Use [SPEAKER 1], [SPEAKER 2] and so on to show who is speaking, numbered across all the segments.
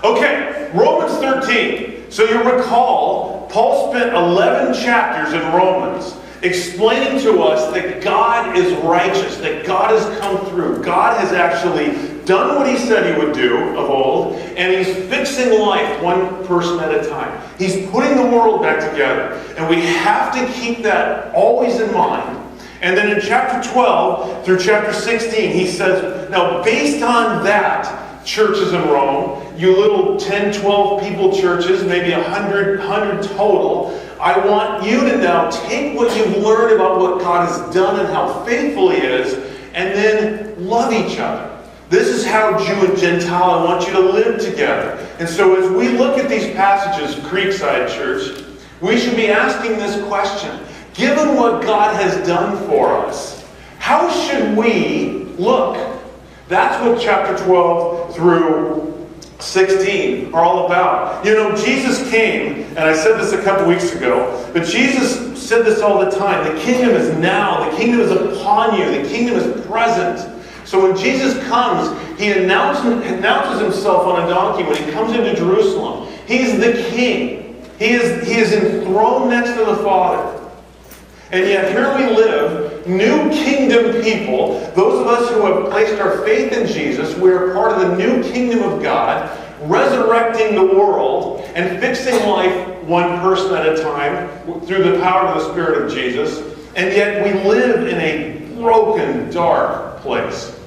[SPEAKER 1] Okay, Romans 13. So you recall, Paul spent 11 chapters in Romans explaining to us that God is righteous, that God has come through. God has actually done what he said he would do of old, and he's fixing life one person at a time. He's putting the world back together, and we have to keep that always in mind. And then in chapter 12 through chapter 16, he says, now based on that, churches in Rome, you little 10, 12 people churches, maybe 100 total, I want you to now take what you've learned about what God has done and how faithful he is, and then love each other. This is how Jew and Gentile, I want you to live together. And so as we look at these passages, Creekside Church, we should be asking this question. Given what God has done for us, how should we look? That's what chapter 12 through 16 are all about. You know, Jesus came, and I said this a couple weeks ago, but Jesus said this all the time. The kingdom is now. The kingdom is upon you. The kingdom is present. So when Jesus comes, he announces himself on a donkey when he comes into Jerusalem. He's the king. He is enthroned next to the Father. And yet here we live, new kingdom people, those of us who have placed our faith in Jesus, we're part of the new kingdom of God, resurrecting the world and fixing life one person at a time through the power of the Spirit of Jesus. And yet we live in a broken, dark place.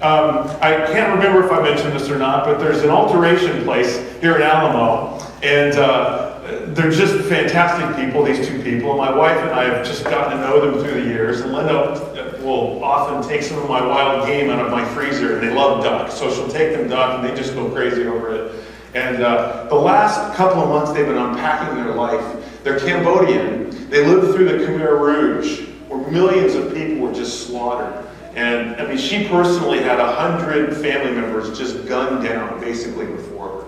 [SPEAKER 1] I can't remember if I mentioned this or not, but there's an alteration place here in Alamo, and they're just fantastic people, these two people. My wife and I have just gotten to know them through the years, and Linda will often take some of my wild game out of my freezer, and they love duck, so she'll take them duck, and they just go crazy over it. And the last couple of months, they've been unpacking their life. They're Cambodian. They lived through the Khmer Rouge, where millions of people were just slaughtered. And, I mean, she personally had 100 family members just gunned down, basically, before her.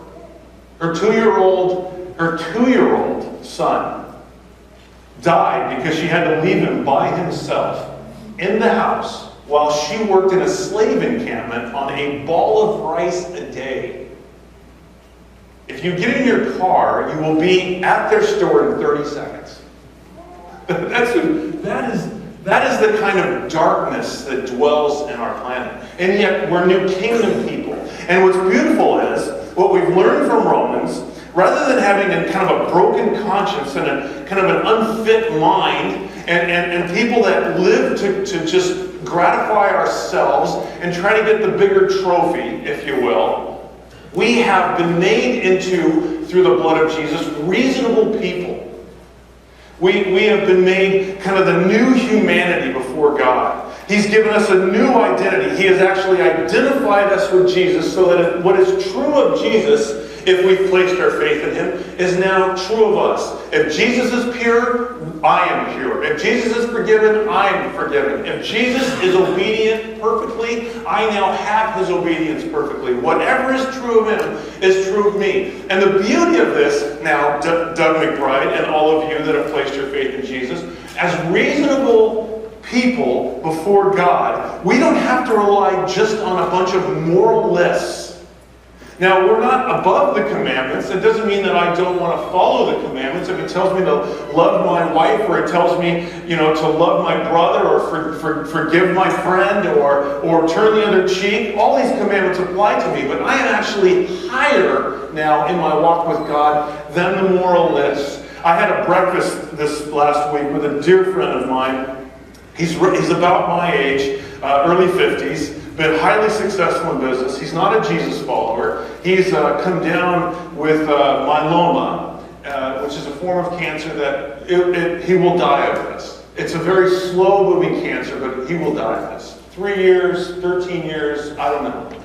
[SPEAKER 1] Her two-year-old son died because she had to leave him by himself in the house while she worked in a slave encampment on a ball of rice a day. If you get in your car, you will be at their store in 30 seconds. That is the kind of darkness that dwells in our planet. And yet, we're new kingdom people. And what's beautiful is, what we've learned from Romans, rather than having a kind of a broken conscience and a kind of an unfit mind, and people that live to just gratify ourselves and try to get the bigger trophy, if you will, we have been made into, through the blood of Jesus, reasonable people. We have been made kind of the new humanity before God. He's given us a new identity. He has actually identified us with Jesus so that what is true of Jesus, if we've placed our faith in him, is now true of us. If Jesus is pure, I am pure. If Jesus is forgiven, I am forgiven. If Jesus is obedient perfectly, I now have his obedience perfectly. Whatever is true of him is true of me. And the beauty of this, now, Doug McBride and all of you that have placed your faith in Jesus, as reasonable people before God, we don't have to rely just on a bunch of moral lists. Now, we're not above the commandments. It doesn't mean that I don't want to follow the commandments. If it tells me to love my wife, or it tells me, to love my brother, or forgive my friend, or turn the other cheek, all these commandments apply to me. But I am actually higher now in my walk with God than the moral list. I had a breakfast this last week with a dear friend of mine. He's about my age, early 50s. Been highly successful in business. He's not a Jesus follower. He's come down with myeloma, which is a form of cancer that he will die of this. It's a very slow-moving cancer, but he will die of this. 3 years, 13 years, I don't know.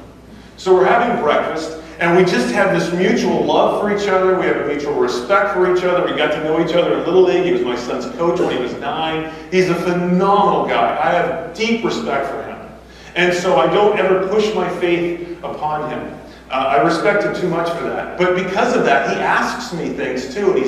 [SPEAKER 1] So we're having breakfast, and we just have this mutual love for each other. We have a mutual respect for each other. We got to know each other in Little League. He was my son's coach when he was 9. He's a phenomenal guy. I have deep respect for him. And so I don't ever push my faith upon him. I respect him too much for that. But because of that, he asks me things too. And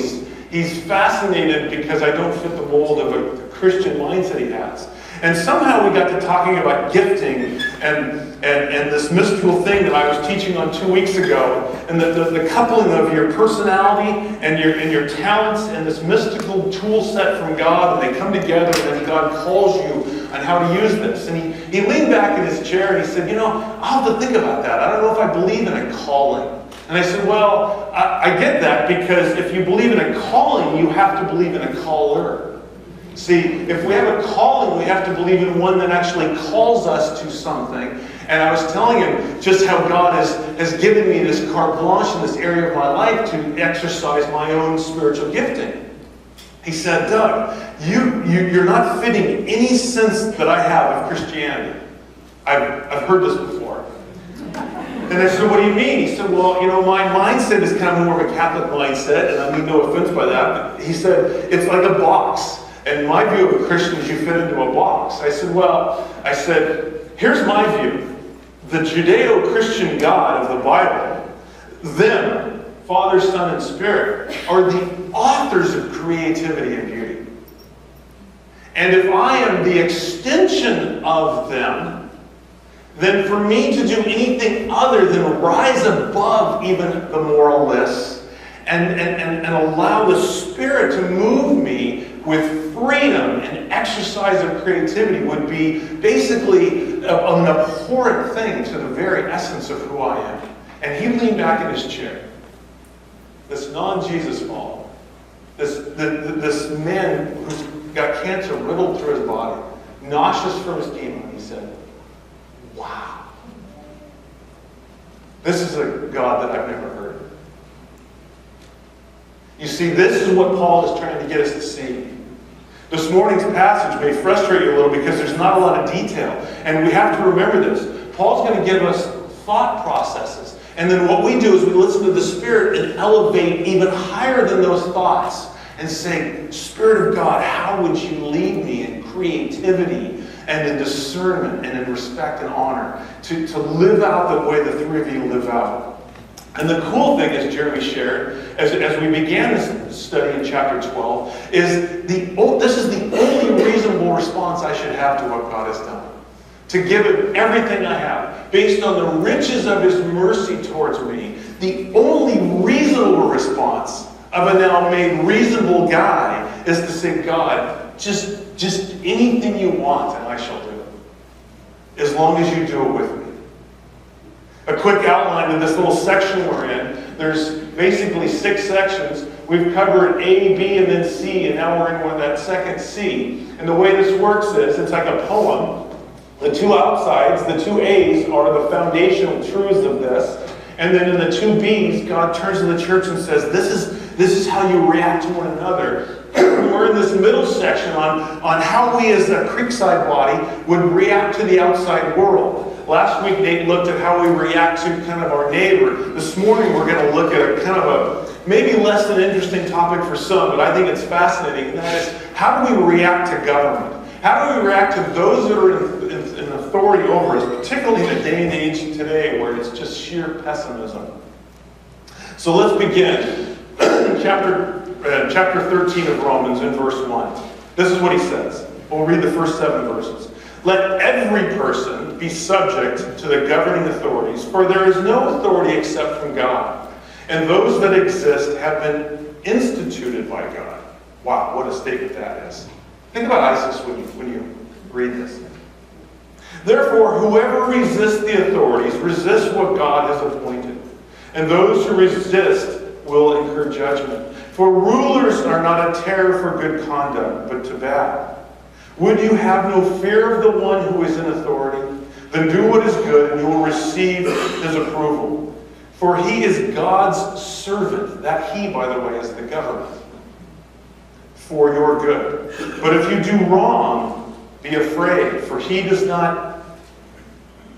[SPEAKER 1] he's fascinated because I don't fit the mold of a Christian mindset he has. And somehow we got to talking about gifting and this mystical thing that I was teaching on 2 weeks ago, and the coupling of your personality and your talents and this mystical tool set from God, and they come together, and then God calls you on how to use this. And he leaned back in his chair and he said, I'll have to think about that. I don't know if I believe in a calling. And I said, well, I get that, because if you believe in a calling, you have to believe in a caller. See, if we have a calling, we have to believe in one that actually calls us to something. And I was telling him just how God has given me this carte blanche in this area of my life to exercise my own spiritual gifting. He said, Doug, you're not fitting any sense that I have of Christianity. I've heard this before. And I said, what do you mean? He said, well, my mindset is kind of more of a Catholic mindset, and I mean no offense by that, but he said, it's like a box. And my view of a Christian is you fit into a box. I said, here's my view. The Judeo-Christian God of the Bible, them, Father, Son, and Spirit, are the authors of creativity and beauty. And if I am the extension of them, then for me to do anything other than rise above even the moral lists and allow the Spirit to move me with freedom and exercise of creativity would be basically an abhorrent thing to the very essence of who I am. And he leaned back in his chair. This non-Jesus follower, this man who's got cancer riddled through his body, nauseous from his chemo, he said, wow. This is a God that I've never heard. You see, this is what Paul is trying to get us to see. This morning's passage may frustrate you a little because there's not a lot of detail. And we have to remember this. Paul's going to give us thought processes. And then what we do is we listen to the Spirit and elevate even higher than those thoughts and say, Spirit of God, how would you lead me in creativity and in discernment and in respect and honor to live out the way the three of you live out? And the cool thing, as Jeremy shared, as we began this study in chapter 12, is this is the only reasonable response I should have to what God has done. To give it everything I have, based on the riches of His mercy towards me. The only reasonable response of a now made reasonable guy is to say, God, just anything you want and I shall do it. As long as you do it with me. A quick outline of this little section we're in. There's basically 6 sections. We've covered A, B, and then C, and now we're in that second C. And the way this works is, it's like a poem. The 2 outsides, the 2 A's, are the foundational truths of this. And then in the 2 B's, God turns to the church and says, this is how you react to one another. We're in this middle section on how we as a Creekside body would react to the outside world. Last week, Nate looked at how we react to kind of our neighbor. This morning, we're going to look at a kind of a maybe less than interesting topic for some, but I think it's fascinating. And that is, how do we react to government? How do we react to those that are in authority over us, particularly in a day and age today where it's just sheer pessimism? So let's begin. Chapter 13 of Romans in verse 1. This is what he says. We'll read the first 7 verses. Let every person be subject to the governing authorities, for there is no authority except from God, and those that exist have been instituted by God. Wow, what a statement that is. Think about ISIS when you read this. Therefore, whoever resists the authorities resists what God has appointed, and those who resist will incur judgment. For rulers are not a terror for good conduct, but to bad. Would you have no fear of the one who is in authority? Then do what is good, and you will receive his approval. For he is God's servant. That he, by the way, is the government. For your good. But if you do wrong, be afraid, for he does not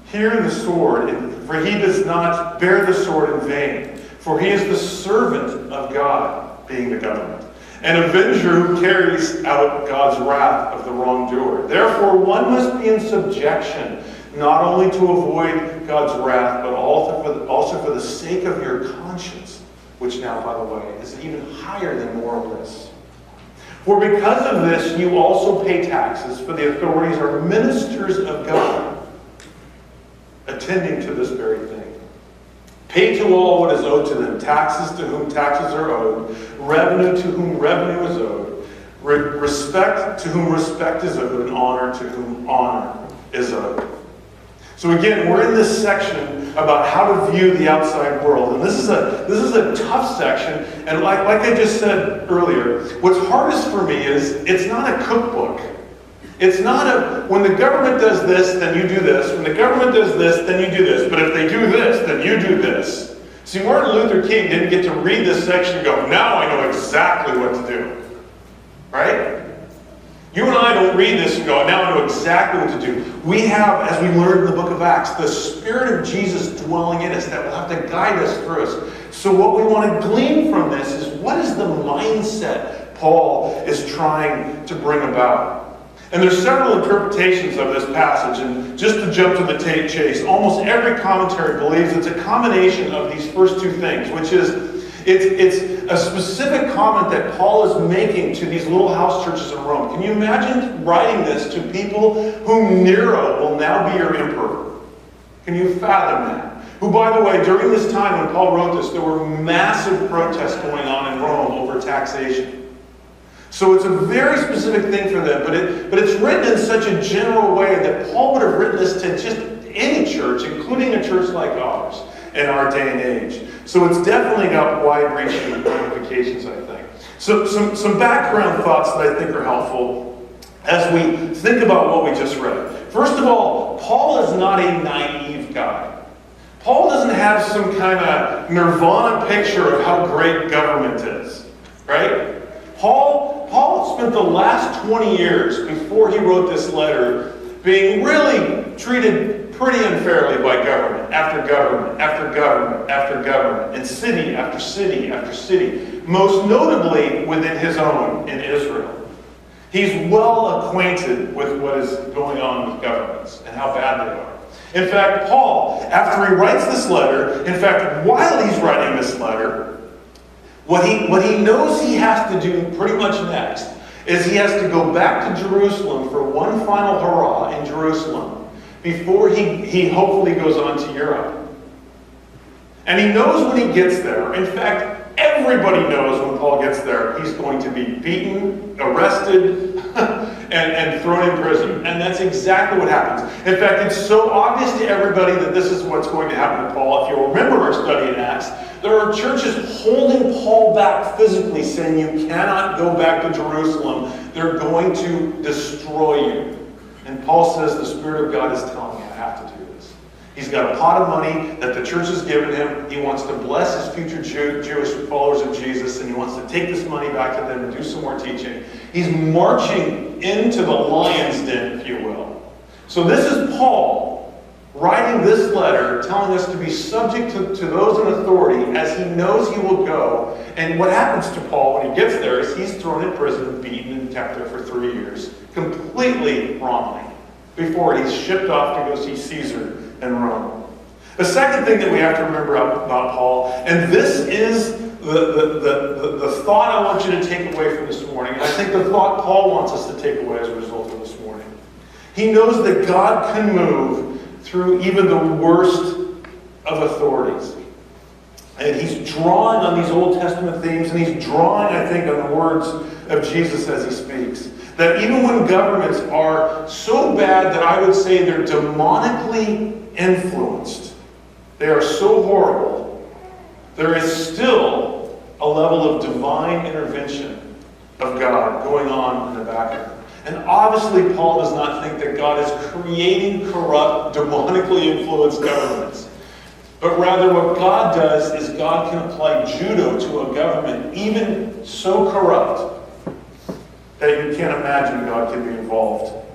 [SPEAKER 1] hear the sword, for he does not bear the sword in vain. For he is the servant of God, being the government, an avenger who carries out God's wrath of the wrongdoer. Therefore, one must be in subjection, not only to avoid God's wrath, but also for the sake of your conscience, which now, by the way, is even higher than moral lists. For because of this, you also pay taxes, for the authorities are ministers of God, attending to this very thing. Pay to all what is owed to them, taxes to whom taxes are owed, revenue to whom revenue is owed, respect to whom respect is owed, and honor to whom honor is owed. So again, we're in this section about how to view the outside world. And this is a tough section. And like I just said earlier, what's hardest for me is it's not a cookbook. It's not when the government does this, then you do this. When the government does this, then you do this. But if they do this, then you do this. See, Martin Luther King didn't get to read this section and go, now I know exactly what to do. Right? You and I don't read this and go, now I know exactly what to do. We have, as we learned in the book of Acts, the Spirit of Jesus dwelling in us that will have to guide us through us. So what we want to glean from this is, what is the mindset Paul is trying to bring about? And there's several interpretations of this passage, and just to jump to the chase, almost every commentary believes it's a combination of these first two things, which is, it's a specific comment that Paul is making to these little house churches in Rome. Can you imagine writing this to people whom Nero will now be your emperor? Can you fathom that? Who, by the way, during this time when Paul wrote this, there were massive protests going on in Rome over taxation. So it's a very specific thing for them, but it's written in such a general way that Paul would have written this to just any church, including a church like ours in our day and age. So it's definitely got wide-reaching ramifications, I think. So some background thoughts that I think are helpful as we think about what we just read. First of all, Paul is not a naive guy. Paul doesn't have some kind of nirvana picture of how great government is, right? Paul spent the last 20 years before he wrote this letter being really treated pretty unfairly by government after government after government after government, and city after city after city, most notably within his own in Israel. He's well acquainted with what is going on with governments and how bad they are. In fact, Paul, after he writes this letter, in fact, while he's writing this letter, what he knows he has to do pretty much next is he has to go back to Jerusalem for one final hurrah in Jerusalem before he hopefully goes on to Europe. And he knows when he gets there, in fact, everybody knows when Paul gets there, he's going to be beaten, arrested, and thrown in prison. And that's exactly what happens. In fact, it's so obvious to everybody that this is what's going to happen to Paul. If you'll remember our study in Acts, there are churches holding Paul back physically, saying you cannot go back to Jerusalem. They're going to destroy you. And Paul says the Spirit of God is telling you I have to do this. He's got a pot of money that the church has given him. He wants to bless his future Jewish followers of Jesus, and he wants to take this money back to them and do some more teaching. He's marching into the lion's den, if you will. So this is Paul writing this letter, telling us to be subject to those in authority as he knows he will go. And what happens to Paul when he gets there is he's thrown in prison, beaten, and kept there for 3 years, completely wrongly, before he's shipped off to go see Caesar in Rome. The second thing that we have to remember about Paul, and this is the thought I want you to take away from this morning, and I think the thought Paul wants us to take away as a result of this morning. He knows that God can move through even the worst of authorities. And he's drawing on these Old Testament themes, and he's drawing, I think, on the words of Jesus as he speaks. That even when governments are so bad that I would say they're demonically influenced, they are so horrible, there is still a level of divine intervention of God going on in the background. And obviously Paul does not think that God is creating corrupt, demonically influenced governments. But rather what God does is God can apply judo to a government even so corrupt that you can't imagine God can be involved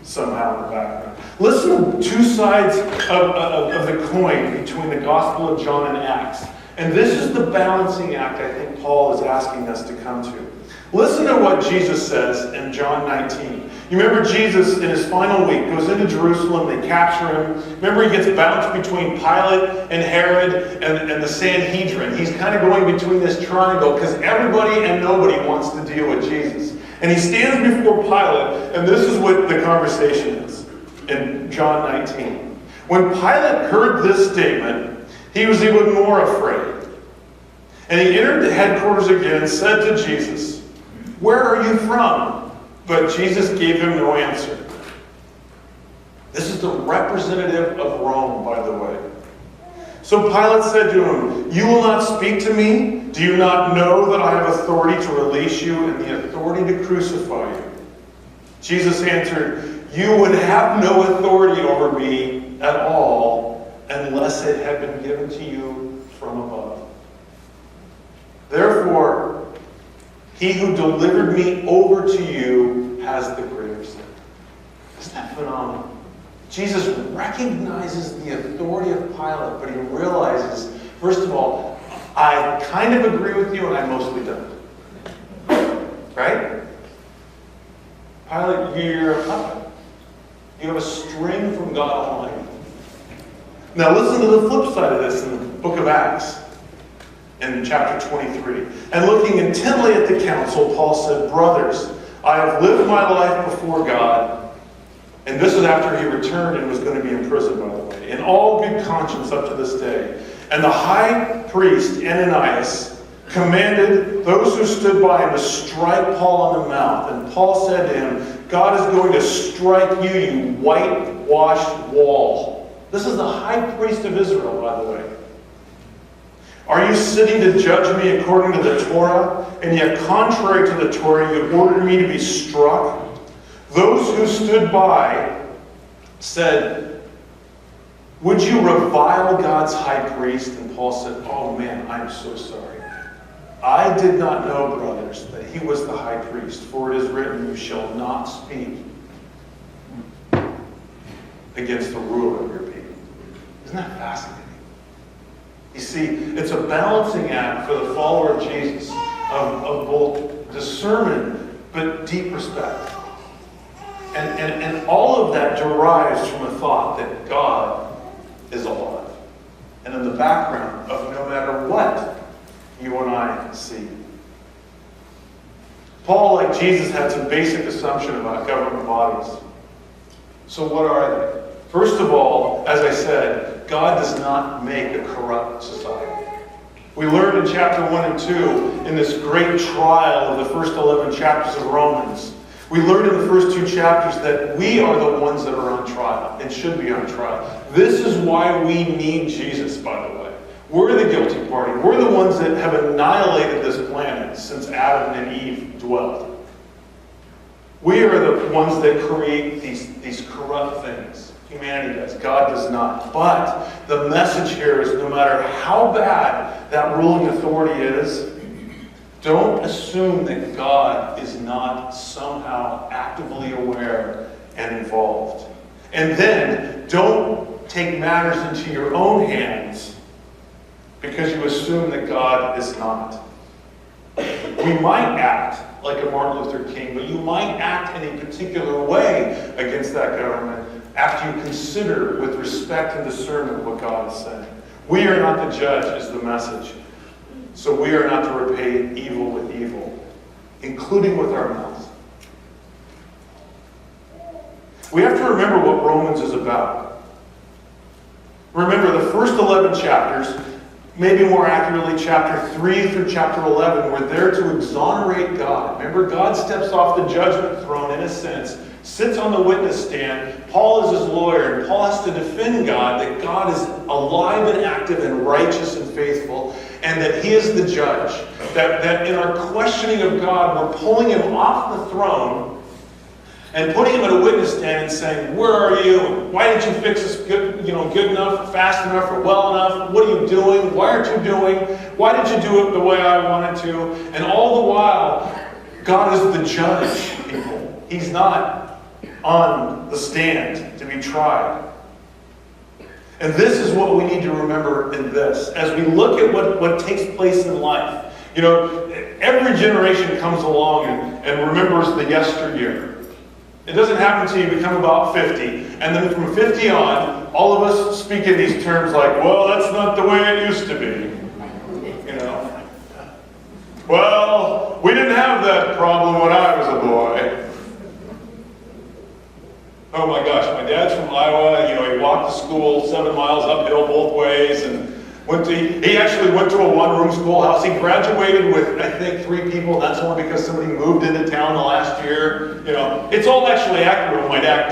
[SPEAKER 1] somehow in the background. Listen to two sides of the coin between the Gospel of John and Acts. And this is the balancing act I think Paul is asking us to come to. Listen to what Jesus says in John 19. You remember Jesus in his final week goes into Jerusalem, they capture him. Remember he gets bounced between Pilate and Herod and the Sanhedrin. He's kind of going between this triangle because everybody and nobody wants to deal with Jesus. And he stands before Pilate, and this is what the conversation is in John 19. When Pilate heard this statement, he was even more afraid. And he entered the headquarters again and said to Jesus, "Where are you from?" But Jesus gave him no answer. This is the representative of Rome, by the way. So Pilate said to him, "You will not speak to me? Do you not know that I have authority to release you and the authority to crucify you?" Jesus answered, "You would have no authority over me at all unless it had been given to you from above. Therefore, he who delivered me over to you has the greater sin." Isn't that phenomenal? Jesus recognizes the authority of Pilate, but he realizes, first of all, I kind of agree with you and I mostly don't. Right? Pilate, you're a puppet. You have a string from God Almighty. Now listen to the flip side of this in the book of Acts. In chapter 23. And looking intently at the council, Paul said, "Brothers, I have lived my life before God," and this is after he returned and was going to be in prison, by the way, "in all good conscience up to this day. And the high priest, Ananias, commanded those who stood by him to strike Paul on the mouth. And Paul said to him, 'God is going to strike you, you whitewashed wall.'" This is the high priest of Israel, by the way. "Are you sitting to judge me according to the Torah? And yet contrary to the Torah, you ordered me to be struck?" Those who stood by said, "Would you revile God's high priest?" And Paul said, "Oh man, I am so sorry. I did not know, brothers, that he was the high priest. For it is written, you shall not speak against the ruler of your people." Isn't that fascinating? You see, it's a balancing act for the follower of Jesus of both discernment but deep respect. And all of that derives from a thought that God is alive. And in the background of no matter what you and I see. Paul, like Jesus, had some basic assumption about government bodies. So what are they? First of all, as I said, God does not make a corrupt society. We learned in chapter 1 and 2, in this great trial of the first 11 chapters of Romans, we learned in the first 2 chapters that we are the ones that are on trial and should be on trial. This is why we need Jesus, by the way. We're the guilty party. We're the ones that have annihilated this planet since Adam and Eve dwelled. We are the ones that create these corrupt things. Humanity does. God does not. But the message here is no matter how bad that ruling authority is, don't assume that God is not somehow actively aware and involved. And then don't take matters into your own hands because you assume that God is not. We might act like a Martin Luther King, but you might act in a particular way against that government after you consider with respect and discernment what God is saying. We are not the judge is the message. So we are not to repay evil with evil, including with our mouths. We have to remember what Romans is about. Remember, the first 11 chapters, maybe more accurately, chapter 3 through chapter 11, were there to exonerate God. Remember, God steps off the judgment throne, in a sense, sits on the witness stand. Paul is his lawyer, and Paul has to defend God, that God is alive and active and righteous and faithful, and that he is the judge. That in our questioning of God, we're pulling him off the throne and putting him at a witness stand and saying, "Where are you? Why didn't you fix this good enough, fast enough, or well enough? What are you doing? Why aren't you doing? Why did you do it the way I wanted to?" And all the while, God is the judge, people. He's not on the stand to be tried. And this is what we need to remember in this. As we look at what takes place in life, You know, every generation comes along and remembers the yesteryear. It doesn't happen until you become about 50. And then from 50 on, all of us speak in these terms like, well, that's not the way it used to be. You know? Well, we didn't have that problem when I was a boy. Oh my gosh, my dad's from Iowa. You know, he walked to school 7 miles uphill both ways, and he actually went to a one-room schoolhouse. He graduated with, I think, 3 people. That's only because somebody moved into town the last year. You know, it's all actually accurate when my dad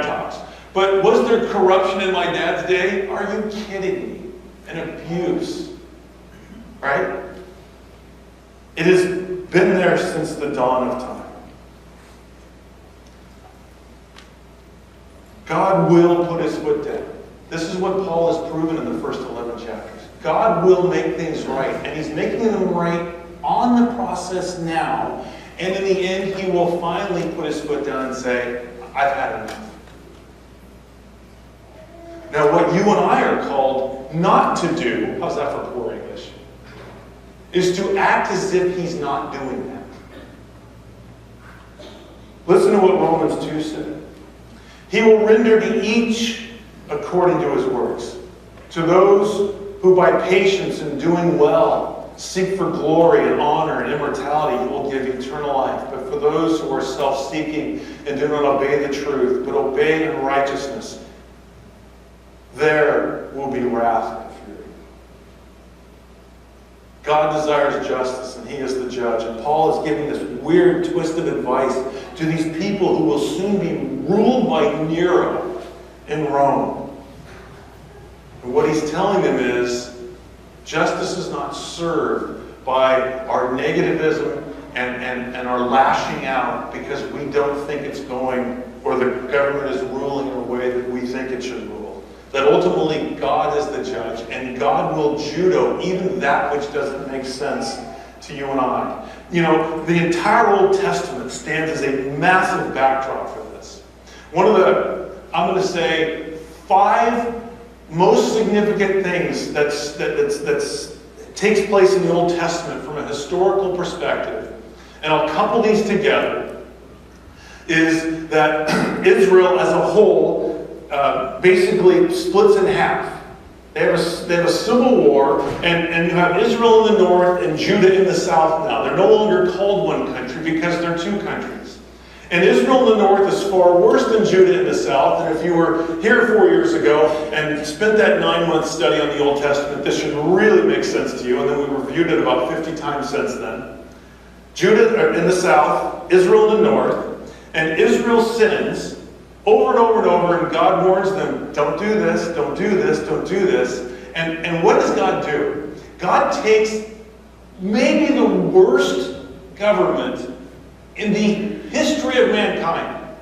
[SPEAKER 1] talks. But was there corruption in my dad's day? Are you kidding me? An abuse, right? It has been there since the dawn of time. God will put his foot down. This is what Paul has proven in the first 11 chapters. God will make things right, and he's making them right on the process now, and in the end, he will finally put his foot down and say, I've had enough. Now, what you and I are called not to do, how's that for poor English, is to act as if he's not doing that. Listen to what Romans 2 said. He will render to each according to his works. To those who by patience and doing well seek for glory and honor and immortality, he will give eternal life. But for those who are self-seeking and do not obey the truth, but obey in righteousness, there will be wrath and fury. God desires justice, and he is the judge. And Paul is giving this weird, twisted advice to these people who will soon be ruled by Nero in Rome. And what he's telling them is, justice is not served by our negativism and our lashing out because we don't think it's going, or the government is ruling in a way that we think it should rule. That ultimately God is the judge, and God will judo even that which doesn't make sense to you and I. You know, the entire Old Testament stands as a massive backdrop for this. One of the, I'm going to say, 5 most significant things that takes place in the Old Testament from a historical perspective, and I'll couple these together, is that Israel as a whole basically splits in half. They have a civil war, and you have Israel in the north and Judah in the south now. They're no longer called one country because they're 2 countries. And Israel in the north is far worse than Judah in the south. And if you were here 4 years ago and spent that 9-month study on the Old Testament, this should really make sense to you. And then we reviewed it about 50 times since then. Judah in the south, Israel in the north, and Israel sins over and over and over, and God warns them, don't do this, don't do this, don't do this. And what does God do? God takes maybe the worst government in the history of mankind.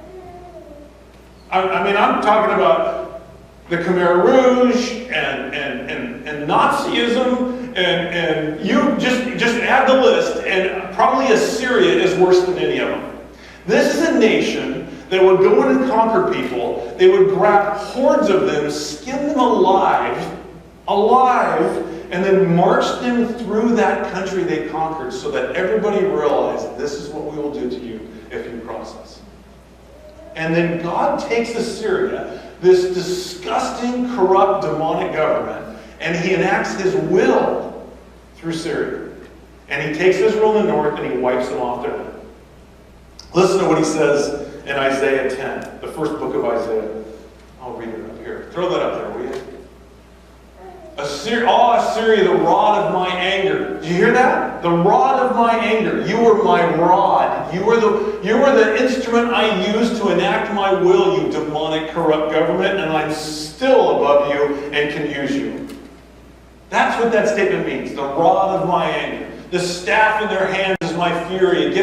[SPEAKER 1] I mean, I'm talking about the Khmer Rouge and Nazism, and you just add the list, and probably Assyria is worse than any of them. This is a nation that would go in and conquer people. They would grab hordes of them, skin them alive, and then march them through that country they conquered so that everybody realized this is what we will do to you if you cross us. And then God takes Assyria, this disgusting, corrupt, demonic government, and he enacts his will through Syria. And he takes Israel in the north and he wipes them off their land. Listen to what he says in Isaiah 10, the first book of Isaiah. I'll read it up here. Throw that up there, will you? Assyria, the rod of my anger. Did you hear that? The rod of my anger. You were my rod. You were the instrument I used to enact my will, you demonic, corrupt government, and I'm still above you and can use you. That's what that statement means. The rod of my anger. The staff in their hands is my fury.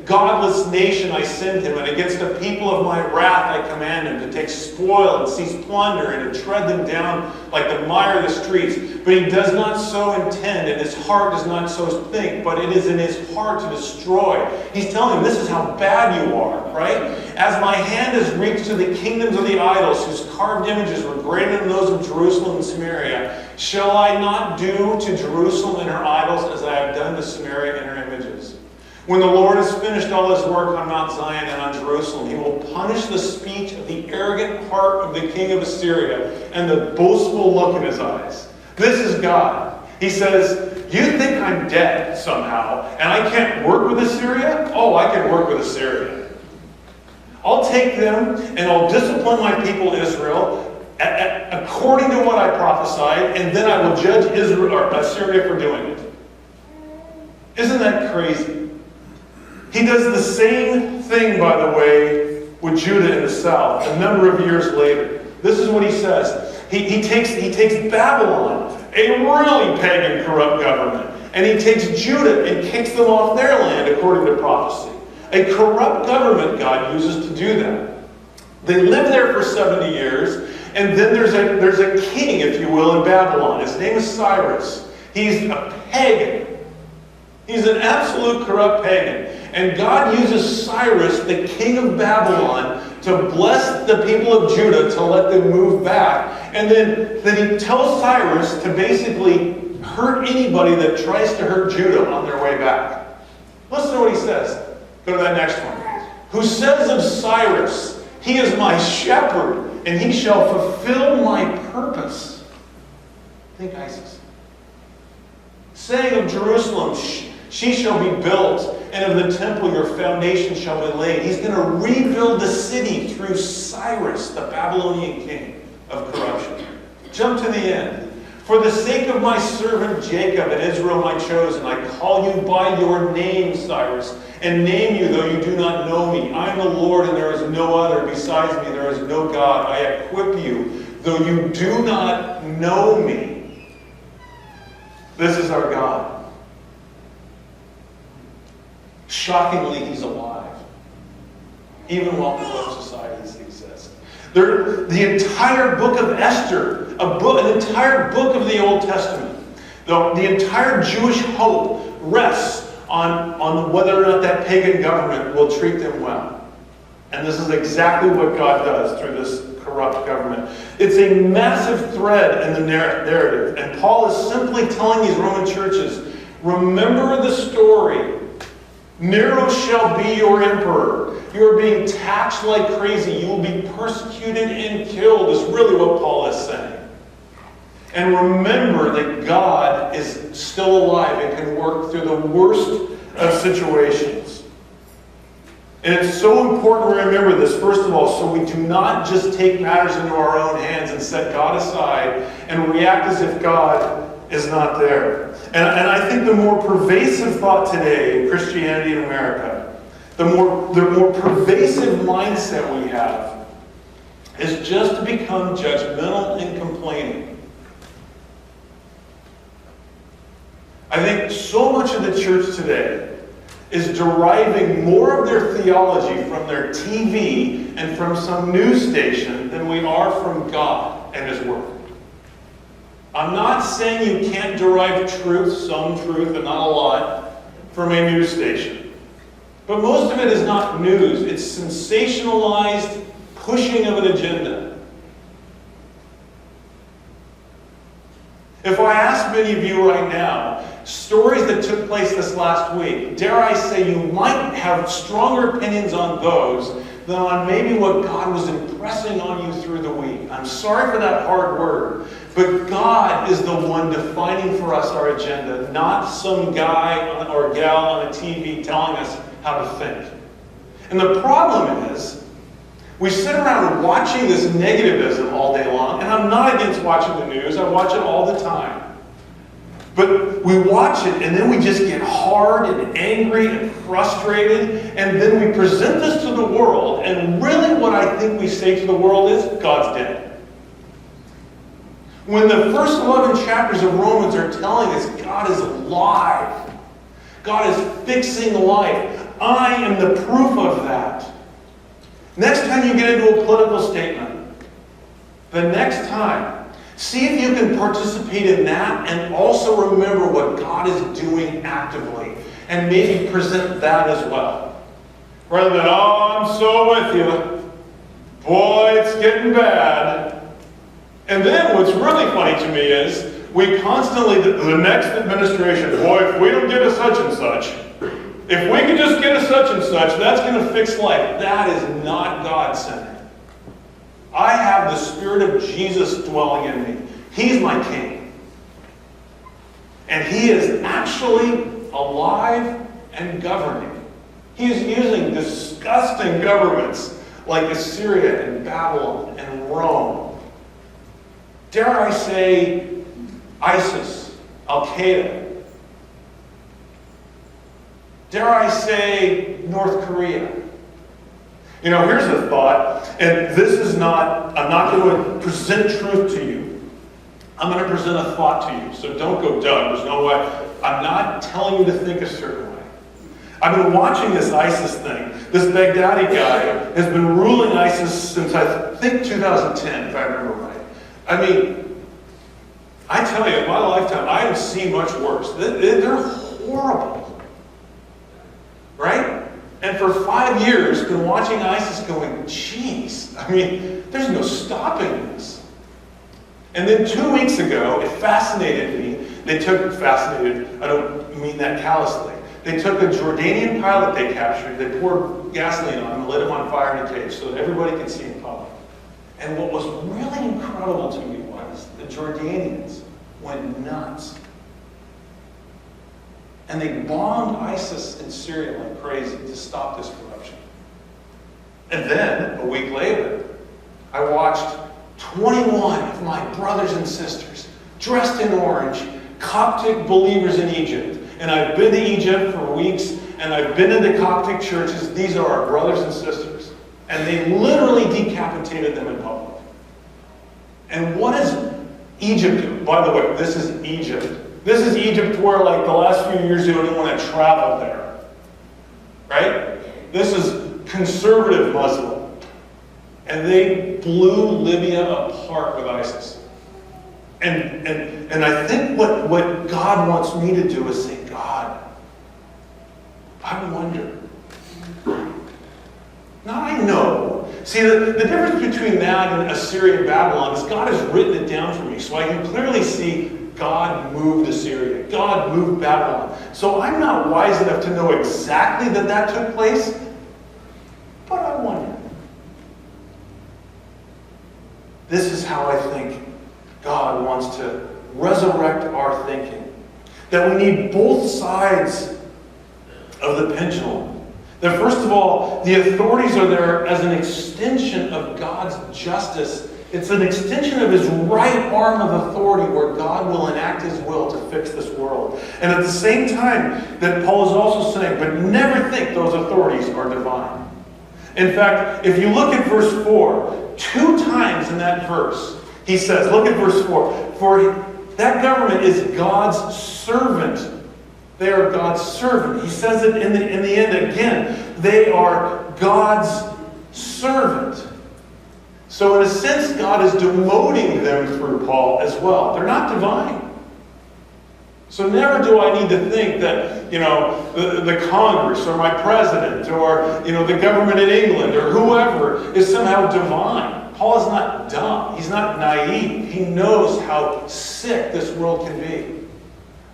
[SPEAKER 1] godless nation I send him, and against the people of my wrath I command him to take spoil and seize plunder and to tread them down like the mire of the streets. But he does not so intend, and his heart does not so think, but it is in his heart to destroy. He's telling him, this is how bad you are, right? As my hand has reached to the kingdoms of the idols, whose carved images were greater than those of Jerusalem and Samaria, shall I not do to Jerusalem and her idols as I have done to Samaria and her images? When the Lord has finished all his work on Mount Zion and on Jerusalem, he will punish the speech of the arrogant heart of the king of Assyria and the boastful look in his eyes. This is God. He says, you think I'm dead somehow, and I can't work with Assyria? Oh, I can work with Assyria. I'll take them, and I'll discipline my people Israel according to what I prophesied, and then I will judge Israel or Assyria for doing it. Isn't that crazy? He does the same thing, by the way, with Judah in the south a number of years later. This is what he says. He takes Babylon, a really pagan, corrupt government, and he takes Judah and kicks them off their land, according to prophecy. A corrupt government God uses to do that. They live there for 70 years, and then there's a king, if you will, in Babylon. His name is Cyrus. He's a pagan. He's an absolute corrupt pagan. And God uses Cyrus, the king of Babylon, to bless the people of Judah to let them move back. And then he tells Cyrus to basically hurt anybody that tries to hurt Judah on their way back. Listen to what he says. Go to that next one. Who says of Cyrus, he is my shepherd, and he shall fulfill my purpose. Think ISIS. Saying of Jerusalem, she shall be built, and of the temple your foundation shall be laid. He's going to rebuild the city through Cyrus, the Babylonian king of corruption. Jump to the end. For the sake of my servant Jacob and Israel my chosen, I call you by your name, Cyrus, and name you though you do not know me. I am the Lord, and there is no other. Besides me there is no God. I equip you, though you do not know me. This is our God. Shockingly, he's alive, even while corrupt societies exist. The entire book of Esther, an entire book of the Old Testament, the entire Jewish hope rests on whether or not that pagan government will treat them well. And this is exactly what God does through this corrupt government. It's a massive thread in the narrative. And Paul is simply telling these Roman churches, remember the story. Nero shall be your emperor. You are being taxed like crazy. You will be persecuted and killed, is really what Paul is saying. And remember that God is still alive and can work through the worst of situations. And it's so important to remember this, first of all, so we do not just take matters into our own hands and set God aside and react as if God is not there. And I think the more pervasive thought today in Christianity in America, the more pervasive mindset we have is just to become judgmental and complaining. I think so much of the church today is deriving more of their theology from their TV and from some news station than we are from God and His Word. I'm not saying you can't derive truth, some truth, and not a lot, from a news station. But most of it is not news. It's sensationalized pushing of an agenda. If I ask many of you right now, stories that took place this last week, dare I say you might have stronger opinions on those than on maybe what God was impressing on you through the week. I'm sorry for that hard word, but God is the one defining for us our agenda, not some guy or gal on a TV telling us how to think. And the problem is, we sit around watching this negativism all day long, and I'm not against watching the news, I watch it all the time. But we watch it, and then we just get hard and angry and frustrated, and then we present this to the world, and really what I think we say to the world is, God's dead. When the first 11 chapters of Romans are telling us God is alive, God is fixing life, I am the proof of that. Next time you get into a political statement, the next time, see if you can participate in that and also remember what God is doing actively and maybe present that as well. Rather than, oh, I'm so with you. Boy, it's getting bad. And then what's really funny to me is we constantly, the next administration, boy, if we don't get a such and such, if we can just get a such and such, that's going to fix life. That is not God-centered. I have the Spirit of Jesus dwelling in me. He's my King. And He is actually alive and governing. He is using disgusting governments like Assyria and Babylon and Rome. Dare I say ISIS, Al-Qaeda. Dare I say North Korea. You know, here's a thought, and this is not, I'm not going to present truth to you. I'm going to present a thought to you. So don't go, Doug, there's no way. I'm not telling you to think a certain way. I've been watching this ISIS thing. This Baghdadi guy has been ruling ISIS since I think 2010, if I remember right. I mean, I tell you, in my lifetime, I have seen much worse. They're horrible. Right? And for 5 years, been watching ISIS going, geez, I mean, there's no stopping this. And then 2 weeks ago, it fascinated me. I don't mean that callously. They took a Jordanian pilot they captured, they poured gasoline on him and lit him on fire in a cage so that everybody could see in public. And what was really incredible to me was the Jordanians went nuts. And they bombed ISIS in Syria like crazy to stop this corruption. And then, a week later, I watched 21 of my brothers and sisters, dressed in orange, Coptic believers in Egypt. And I've been to Egypt for weeks, and I've been into Coptic churches. These are our brothers and sisters. And they literally decapitated them in public. And what is Egypt do? By the way, this is Egypt. This is Egypt where, like, the last few years you didn't want to travel there. Right? This is conservative Muslim. And they blew Libya apart with ISIS. And I think what God wants me to do is say, God, I wonder. Now I know. See, the difference between that and Assyria and Babylon is God has written it down for me. So I can clearly see God moved Assyria. God moved Babylon. So I'm not wise enough to know exactly that took place. But I wonder. This is how I think God wants to resurrect our thinking. That we need both sides of the pendulum. That first of all, the authorities are there as an extension of God's justice. It's an extension of His right arm of authority where God will enact His will to fix this world. And at the same time, that Paul is also saying, but never think those authorities are divine. In fact, if you look at verse 4, 2 times in that verse, he says, look at verse 4, for that government is God's servant. They are God's servant. He says it in the end again. They are God's servant. So in a sense, God is demoting them through Paul as well. They're not divine. So never do I need to think that, the Congress or my president or, the government in England or whoever is somehow divine. Paul is not dumb. He's not naive. He knows how sick this world can be.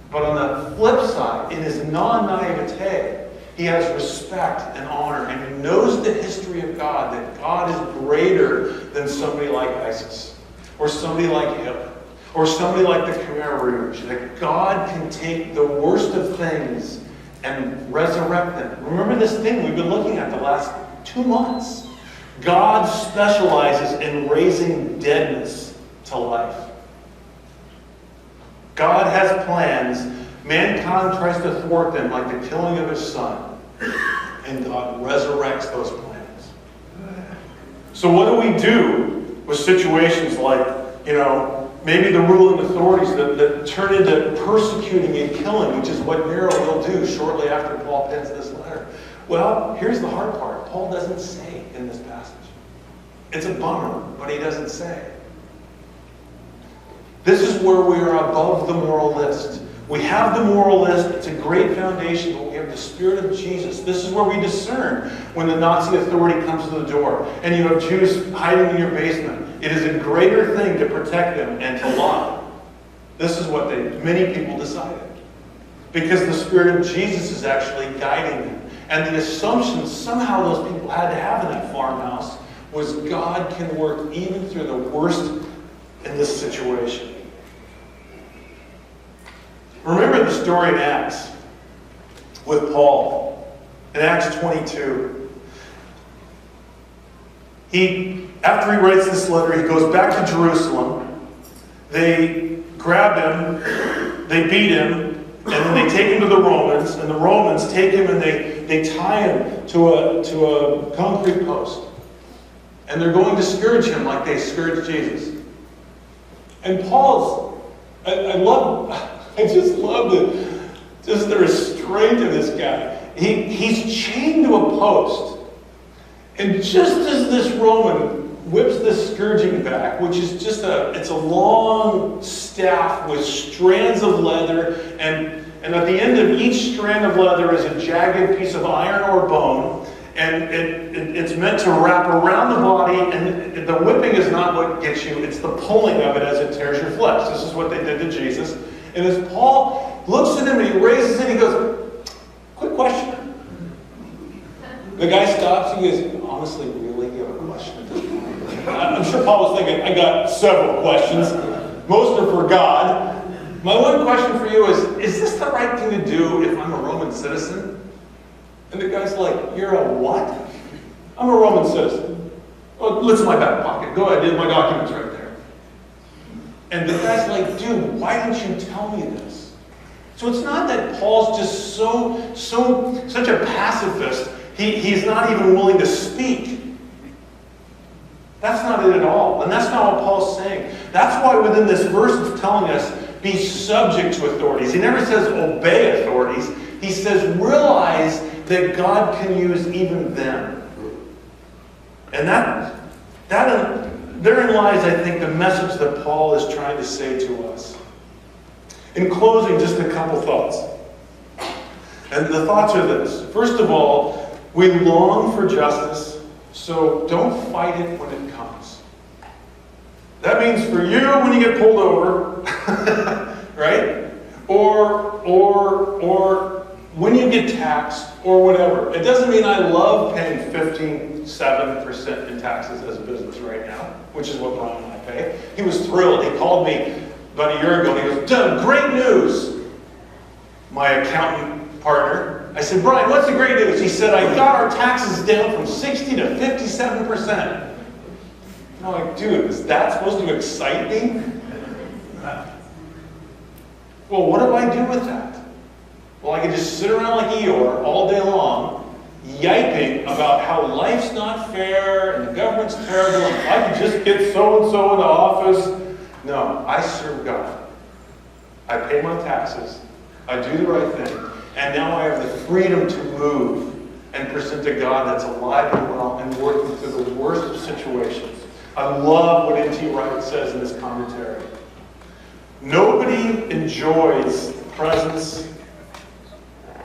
[SPEAKER 1] But on the flip side, in his non-naivete, he has respect and honor, and he knows the history of God, that God is greater than somebody like ISIS, or somebody like Hitler, or somebody like the Khmer Rouge, that God can take the worst of things and resurrect them. Remember this thing we've been looking at the last 2 months. God specializes in raising deadness to life. God has plans. Mankind tries to thwart them like the killing of His Son. And God resurrects those plans. So what do we do with situations like, Maybe the ruling authorities that turn into persecuting and killing, which is what Nero will do shortly after Paul pens this letter. Well, here's the hard part. Paul doesn't say in this passage. It's a bummer, but he doesn't say. This is where we are above the moral list. We have the moral list. It's a great foundation, but we have the Spirit of Jesus. This is where we discern when the Nazi authority comes to the door and you have Jews hiding in your basement. It is a greater thing to protect them and to lie. This is what many people decided. Because the Spirit of Jesus is actually guiding them. And the assumption somehow those people had to have in that farmhouse was God can work even through the worst in this situation. Remember the story in Acts with Paul. In Acts 22. After he writes this letter, he goes back to Jerusalem. They grab him, they beat him, and then they take him to the Romans, and the Romans take him and they tie him to a concrete post. And they're going to scourge him like they scourged Jesus. And Paul's, I just love the restraint of this guy. He's chained to a post. And just as this Roman whips this scourging back, which is just it's a long staff with strands of leather, and at the end of each strand of leather is a jagged piece of iron or bone, and it's meant to wrap around the body, and the whipping is not what gets you, it's the pulling of it as it tears your flesh. This is what they did to Jesus. And as Paul looks at him and he raises it, he goes, quick question. The guy stops, he goes, honestly, really, you have a question at this point? I'm sure Paul was thinking, I got several questions. Most are for God. My one question for you is this the right thing to do if I'm a Roman citizen? And the guy's like, you're a what? I'm a Roman citizen. Oh, it's in my back pocket. Go ahead, my documents right there. And the guy's like, dude, why didn't you tell me this? So it's not that Paul's just such a pacifist. He's not even willing to speak. That's not it at all. And that's not what Paul's saying. That's why within this verse it's telling us, be subject to authorities. He never says obey authorities. He says realize that God can use even them. And therein lies, I think, the message that Paul is trying to say to us. In closing, just a couple thoughts. And the thoughts are this. First of all, we long for justice, so don't fight it when it comes. That means for you when you get pulled over, right? Or when you get taxed, or whatever. It doesn't mean I love paying 7% in taxes as a business right now, which is what Brian and I pay. He was thrilled. He called me about a year ago and he goes, Doug, great news. My accountant partner. I said, Brian, what's the great news? He said, I got our taxes down from 60 to 57%. And I'm like, dude, is that supposed to excite me? Well, what do I do with that? Well, I could just sit around like Eeyore all day long, yiping about how life's not fair and the government's terrible and if I could just get so-and-so into office. No, I serve God. I pay my taxes. I do the right thing. And now I have the freedom to move and present a God that's alive and well and working through the worst of situations. I love what N.T. Wright says in his commentary. Nobody enjoys the presence,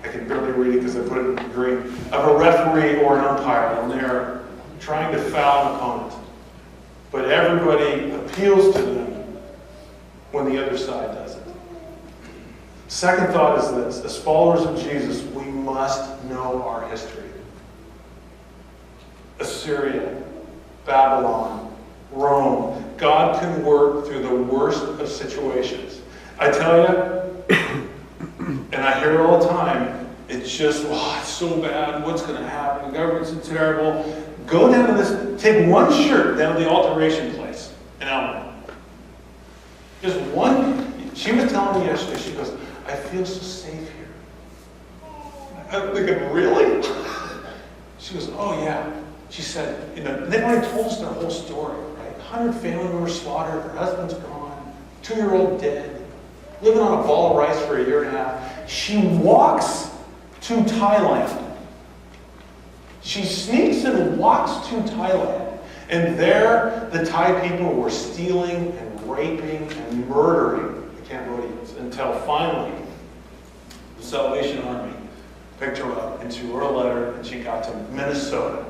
[SPEAKER 1] I can barely read it because I put it in green, of a referee or an umpire when they're trying to foul an opponent. But everybody appeals to them when the other side does it. Second thought is this. As followers of Jesus, we must know our history. Assyria, Babylon, Rome. God can work through the worst of situations. I tell you, and I hear it all the time, it's just, it's so bad. What's going to happen? The government's so terrible. Go down to this, take one shirt down to the alteration place in Alabama. Just one. She was telling me yesterday, she goes, I feel so safe here. I'm thinking, really? She goes, oh yeah. She said, they've already told us their whole story, right? 100 family members slaughtered, her husband's gone. 2-year-old dead, living on a ball of rice for a year and a half. She walks to Thailand. She sneaks and walks to Thailand. And there, the Thai people were stealing and raping and murdering the Cambodians until finally the Salvation Army picked her up and she wrote a letter and she got to Minnesota.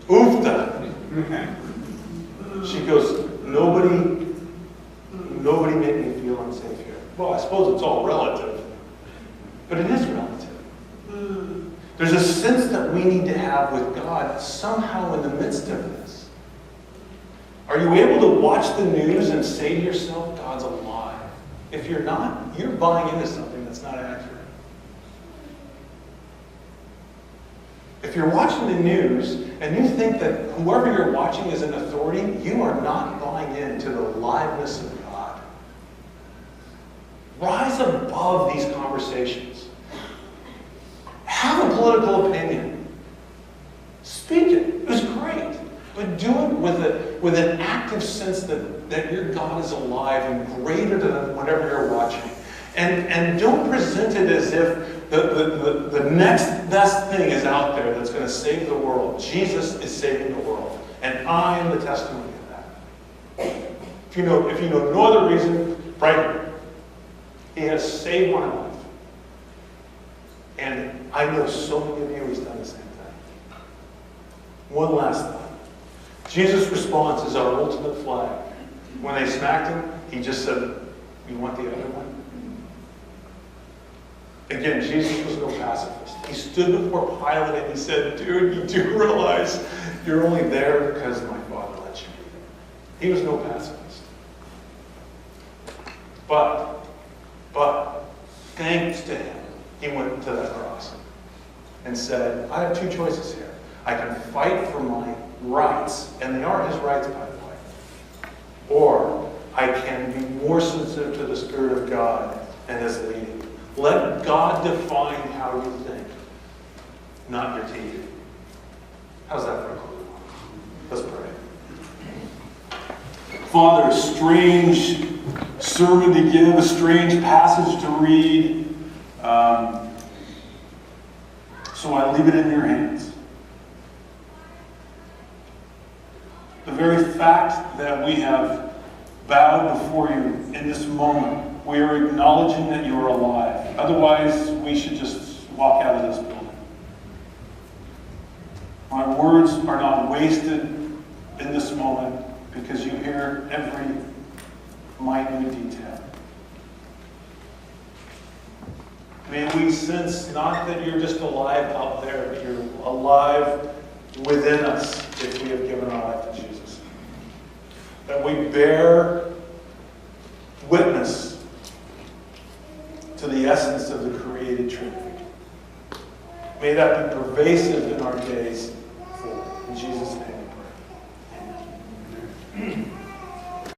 [SPEAKER 1] Oofta. She goes, nobody made me feel unsafe here. Well, I suppose it's all relative. But it is relative. There's a sense that we need to have with God somehow in the midst of this. Are you able to watch the news and say to yourself, God's alive? If you're not, you're buying into something that's not accurate. If you're watching the news and you think that whoever you're watching is an authority, you are not buying into the aliveness of God. Rise above these conversations. Have a political opinion. Speak it. It was great. But do it with an active sense that your God is alive and greater than whatever you're watching. And don't present it as if the next best thing is out there that's going to save the world. Jesus is saving the world. And I am the testimony of that. If you know no other reason, pray. He has saved my life. And I know so many of you he's done the same thing. One last thought. Jesus' response is our ultimate flag. When they smacked him, he just said, you want the other one? Again, Jesus was no pacifist. He stood before Pilate and he said, dude, you do realize you're only there because my Father let you be there. He was no pacifist. But, thanks to him, he went to that cross and said, I have two choices here. I can fight for my rights, and they are his rights, by the way. Or I can be more sensitive to the Spirit of God and his leading. Let God define how you think, not your TV. How's that for a clue? Let's pray. Father, a strange sermon to give, a strange passage to read. So I leave it in your hands. The very fact that we have bowed before you in this moment, we are acknowledging that you are alive. Otherwise, we should just walk out of this building. My words are not wasted in this moment because you hear every minute detail. May we sense not that you're just alive out there, but you're alive within us if we have given our life to Jesus. That we bear witness to the essence of the created Trinity. May that be pervasive in our days forward. In Jesus' name we pray. Amen.